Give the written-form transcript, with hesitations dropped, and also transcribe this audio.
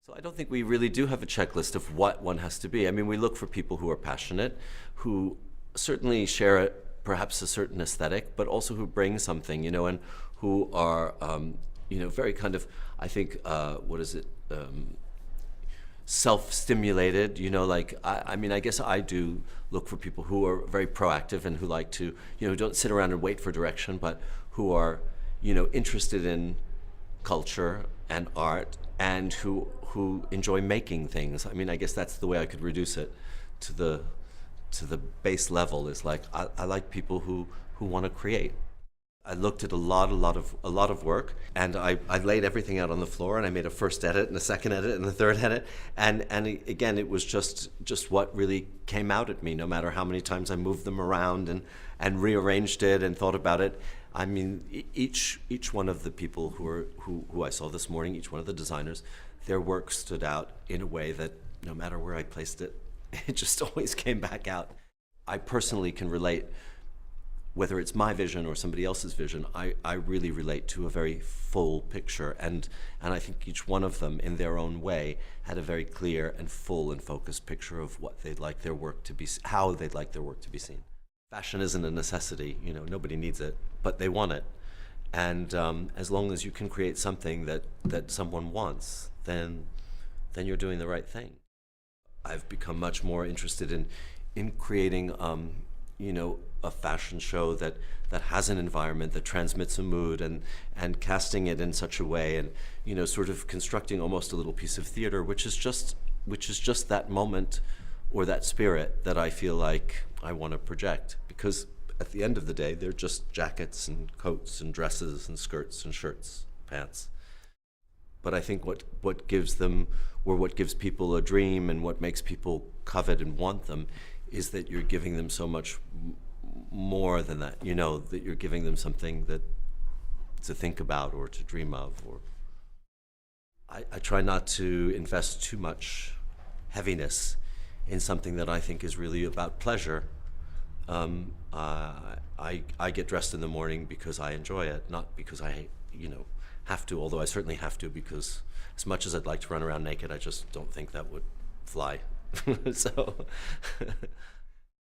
So I don't think we really do have a checklist of what one has to be. I mean, we look for people who are passionate, who certainly share perhaps a certain aesthetic, but also who bring something, and who are, very kind of, I think, what is it? Self-stimulated, I mean, I guess I do look for people who are very proactive and who like to, don't sit around and wait for direction, but who are, interested in culture and art and who enjoy making things. I mean, I guess that's the way I could reduce it to the base level, is like, I like people who want to create. I looked at a lot of work, and I laid everything out on the floor, and I made a first edit and a second edit and a third edit, and again, it was just what really came out at me, no matter how many times I moved them around and rearranged it and thought about it. I mean, each one of the people who I saw this morning, each one of the designers, their work stood out in a way that no matter where I placed it, it just always came back out. I personally can relate. Whether it's my vision or somebody else's vision, I really relate to a very full picture, and I think each one of them, in their own way, had a very clear and full and focused picture of what they'd like their work to be, how they'd like their work to be seen. Fashion isn't a necessity, nobody needs it, but they want it, and as long as you can create something that someone wants, then you're doing the right thing. I've become much more interested in creating, a fashion show that has an environment that transmits a mood, and casting it in such a way, and sort of constructing almost a little piece of theater, which is just that moment or that spirit that I feel like I want to project, because at the end of the day, they're just jackets and coats and dresses and skirts and shirts, pants. But I think what gives them, or what gives people a dream, and what makes people covet and want them, is that you're giving them so much more than that, that you're giving them something that to think about or to dream of. Or I try not to invest too much heaviness in something that I think is really about pleasure. I get dressed in the morning because I enjoy it, not because I have to, although I certainly have to, because as much as I'd like to run around naked, I just don't think that would fly. So